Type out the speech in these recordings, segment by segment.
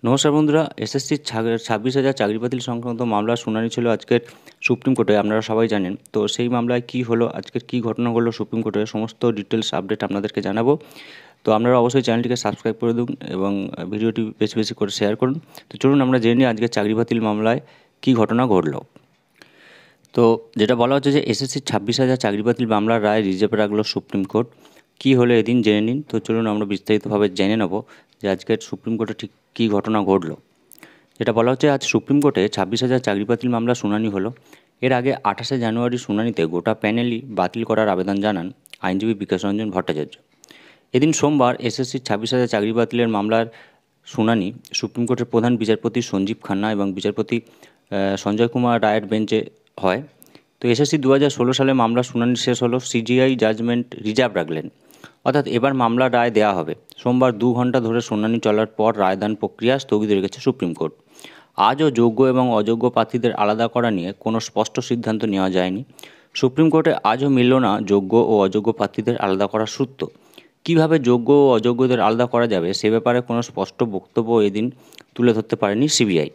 নমস্কার বন্ধুরা, এসএসসি 26,000 চাকরি বাতিল সংক্রান্ত মামলার শুনানি ছিল আজকের সুপ্রিম কোর্টে। আপনারা সবাই জানেন। তো সেই মামলায় কি হলো, আজকের কি ঘটনা ঘটলো সুপ্রিম কোর্টে, সমস্ত ডিটেলস আপডেট আপনাদেরকে জানাবো। তো আপনারা অবশ্যই চ্যানেলটিকে সাবস্ক্রাইব করে দিন এবং ভিডিওটি বেশি বেশি করে শেয়ার করুন। তো চলুন আমরা জেনে নিই আজকের চাকরি বাতিল মামলায় কী ঘটনা ঘটলো। তো যেটা বলা হচ্ছে যে এসএসসি 26,000 চাকরি বাতিল মামলার রায় রিজার্ভে রাখলো সুপ্রিম কোর্ট। কী হলো এদিন জেনে নিন। তো চলুন আমরা বিস্তারিতভাবে জেনে নেব যে আজকের সুপ্রিম কোর্টে ঠিক কী ঘটনা ঘটলো। যেটা বলা হচ্ছে, আজ সুপ্রিম কোর্টে 26,000 চাকরি বাতিল মামলা শুনানি হলো। এর আগে 28শে জানুয়ারি শুনানিতে গোটা প্যানেলই বাতিল করার আবেদন জানান আইনজীবী বিকাশ রঞ্জন ভট্টাচার্য। এদিন সোমবার এসএসসি 26,000 চাকরি বাতিলের মামলার শুনানি সুপ্রিম কোর্টের প্রধান বিচারপতি সঞ্জীব খান্না এবং বিচারপতি সঞ্জয় কুমার রায়ের বেঞ্চে হয়। তো এসএসসি 2016 সালে মামলার শুনানি শেষ হলো, সিজিআই জাজমেন্ট রিজার্ভ রাখলেন, অর্থাৎ এবার মামলার রায় দেওয়া হবে। সোমবার 2 ঘন্টা ধরে শুনানি চলার পর রায়দান প্রক্রিয়া স্থগিত রেখেছে সুপ্রিম কোর্ট। আজও যোগ্য এবং অযোগ্য প্রার্থীদের আলাদা করা নিয়ে কোনো স্পষ্ট সিদ্ধান্ত নেওয়া যায়নি। সুপ্রিম কোর্টে আজও মিলল না যোগ্য ও অযোগ্য প্রার্থীদের আলাদা করার সূত্র। কীভাবে যোগ্য ও অযোগ্যদের আলাদা করা যাবে সে ব্যাপারে কোনো স্পষ্ট বক্তব্য এদিন তুলে ধরতে পারেনি সিবিআই।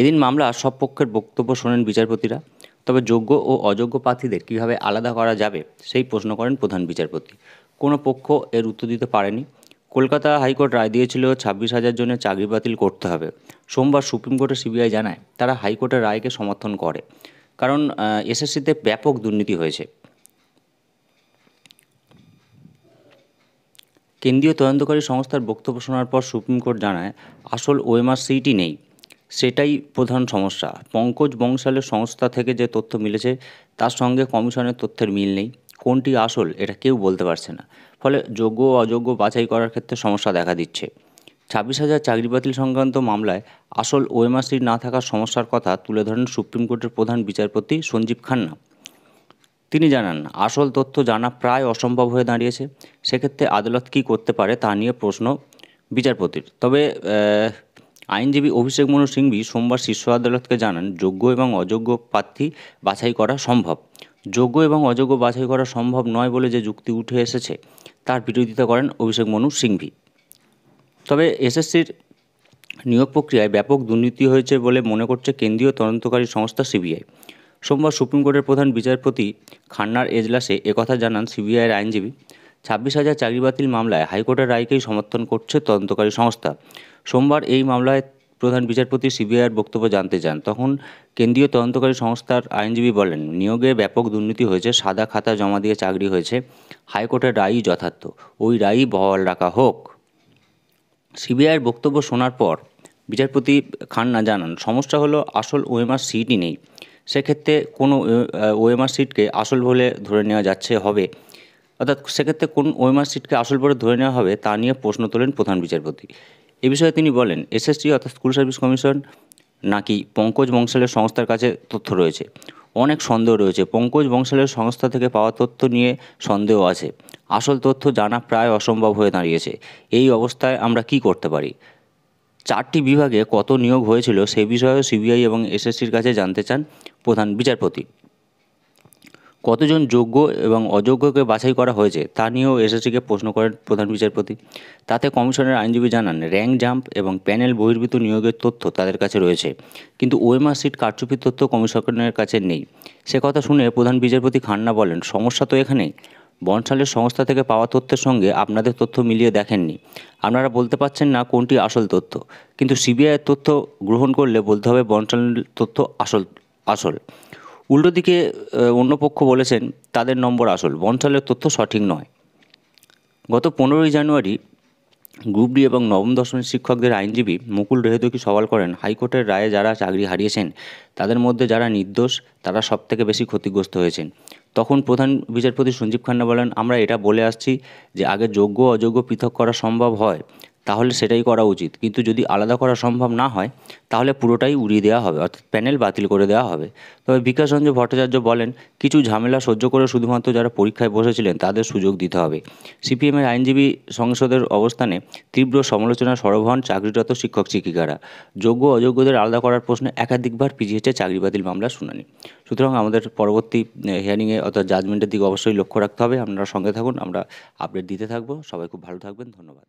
এদিন মামলার সব পক্ষের বক্তব্য শোনেন বিচারপতিরা। তবে যোগ্য ও অযোগ্য প্রার্থীদের কীভাবে আলাদা করা যাবে সেই প্রশ্ন করেন প্রধান বিচারপতি। কোনো পক্ষ এর উত্তর দিতে পারেনি। কলকাতা হাইকোর্ট রায় দিয়েছিল 26,000 জনের চাকরি বাতিল করতে হবে। সোমবার সুপ্রিম কোর্টে সিবিআই জানায় তারা হাইকোর্টের রায়কে সমর্থন করে, কারণ এসএসসিতে ব্যাপক দুর্নীতি হয়েছে। কেন্দ্রীয় তদন্তকারী সংস্থার বক্তব্য শোনার পর সুপ্রিম কোর্ট জানায় আসল ওএমআর সিটই নেই, সেটাই প্রধান সমস্যা। পঙ্কজ বংশালের সংস্থা থেকে যে তথ্য মিলেছে তার সঙ্গে কমিশনের তথ্যের মিল নেই। কোনটি আসল এটা কেউ বলতে পারছে না। ফলে যোগ্য ও অযোগ্য বাছাই করার ক্ষেত্রে সমস্যা দেখা দিচ্ছে। 26,000 চাকরি বাতিল সংক্রান্ত মামলায় আসল ওএমআর সিট না থাকার সমস্যার কথা তুলে ধরেন সুপ্রিম কোর্টের প্রধান বিচারপতি সঞ্জীব খান্না। তিনি জানান আসল তথ্য জানা প্রায় অসম্ভব হয়ে দাঁড়িয়েছে। সেক্ষেত্রে আদালত কী করতে পারে তা নিয়ে প্রশ্ন বিচারপতির। তবে আইনজীবী অভিষেক মনু সিংভি সোমবার শীর্ষ আদালতকে জানান যোগ্য এবং অযোগ্য প্রার্থী বাছাই করা সম্ভব। যোগ্য এবং অযোগ্য বাছাই করা সম্ভব নয় বলে যে যুক্তি উঠে এসেছে তার বিরোধিতা করেন অভিষেক মনু সিংভি। তবে এসএসসির নিয়োগ প্রক্রিয়ায় ব্যাপক দুর্নীতি হয়েছে বলে মনে করছে কেন্দ্রীয় তদন্তকারী সংস্থা সিবিআই। সোমবার সুপ্রিম কোর্টের প্রধান বিচারপতি খান্নার এজলাসে একথা জানান সিবিআইয়ের আইনজীবী। 26,000 চাকরি বাতিল মামলায় হাইকোর্টের রায়কেই সমর্থন করছে তদন্তকারী সংস্থা। সোমবার এই মামলায় প্রধান বিচারপতি সিবিআইয়ের বক্তব্য জানতে চান। তখন কেন্দ্রীয় তদন্তকারী সংস্থার আইনজীবী বলেন নিয়োগে ব্যাপক দুর্নীতি হয়েছে, সাদা খাতা জমা দিয়ে চাকরি হয়েছে, হাইকোর্টের রায়ই যথার্থ, ওই রায়ই বহাল রাখা হোক। সিবিআইয়ের বক্তব্য শোনার পর বিচারপতি খান্না জানান সমস্যা হলো আসল ওএমআর সিটই নেই। সেক্ষেত্রে কোনো ওএমআর সিটকে আসল বলে ধরে নেওয়া হবে, অর্থাৎ সেক্ষেত্রে কোন ওএমআর সিটকে আসল বলে ধরে নেওয়া হবে তা নিয়ে প্রশ্ন তোলেন প্রধান বিচারপতি। এ বিষয়ে তিনি বলেন এসএসসি অর্থাৎ স্কুল সার্ভিস কমিশন নাকি পঙ্কজ বংশালের সংস্থার কাছে তথ্য রয়েছে, অনেক সন্দেহ রয়েছে। পঙ্কজ বংশালের সংস্থা থেকে পাওয়া তথ্য নিয়ে সন্দেহ আছে। আসল তথ্য জানা প্রায় অসম্ভব হয়ে দাঁড়িয়েছে। এই অবস্থায় আমরা কি করতে পারি? 4টি বিভাগে কত নিয়োগ হয়েছিল সে বিষয়েও সিবিআই এবং এসএসসির কাছে জানতে চান প্রধান বিচারপতি। কতজন যোগ্য এবং অযোগ্যকে বাছাই করা হয়েছে তা নিয়েও এসএসসিকে প্রশ্ন করেন প্রধান বিচারপতি। তাতে কমিশনের আইনজীবী জানান র্যাঙ্ক জাম্প এবং প্যানেল বহির্ভূত নিয়োগের তথ্য তাদের কাছে রয়েছে, কিন্তু ওএমআর সিট কারচুপির তথ্য কমিশনের কাছে নেই। সে কথা শুনে প্রধান বিচারপতি খান্না বলেন সমস্যা তো এখানেই, বনশালের সংস্থা থেকে পাওয়া তথ্যের সঙ্গে আপনাদের তথ্য মিলিয়ে দেখেননি, আপনারা বলতে পারছেন না কোনটি আসল তথ্য। কিন্তু সিবিআইয়ের তথ্য গ্রহণ করলে বলতে হবে বনশালের তথ্য আসল। উল্টো দিকে অন্য পক্ষ বলেছেন তাদের নম্বর আসল, বনশালের তথ্য সঠিক নয়। গত 15ই জানুয়ারি গ্রুপ ডি এবং নবম দশমের শিক্ষকদের আইনজীবী মুকুল রোহতগি সওয়াল করেন হাইকোর্টের রায়ে যারা চাকরি হারিয়েছেন তাদের মধ্যে যারা নির্দোষ তারা সবথেকে বেশি ক্ষতিগ্রস্ত হয়েছেন। তখন প্রধান বিচারপতি সঞ্জীব খান্না বলেন আমরা এটা বলে আসছি যে আগে যোগ্য অযোগ্য পৃথক করা সম্ভব হয় তাহলে সেটাই করা উচিত, কিন্তু যদি আলাদা করা সম্ভব না হয় তাহলে পুরোটাই উড়িয়ে দেওয়া হবে, অর্থাৎ প্যানেল বাতিল করে দেওয়া হবে। তবে বিকাশ রঞ্জন ভট্টাচার্য বলেন কিছু ঝামেলা সহ্য করে শুধুমাত্র যারা পরীক্ষায় বসেছিলেন তাদের সুযোগ দিতে হবে। সিপিএমের আইনজীবী সংসদের অবস্থানে তীব্র সমালোচনা সরব হন চাকরিরত শিক্ষক শিক্ষিকারা। যোগ্য অযোগ্যদের আলাদা করার প্রশ্নে একাধিকবার পিছিয়েছে চাকরি বাতিল মামলার শুনানি। সুতরাং আমাদের পরবর্তী হিয়ারিংয়ে অর্থাৎ জাজমেন্টের দিকে অবশ্যই লক্ষ্য রাখতে হবে। আপনারা সঙ্গে থাকুন, আমরা আপডেট দিতে থাকবো। সবাই খুব ভালো থাকবেন, ধন্যবাদ।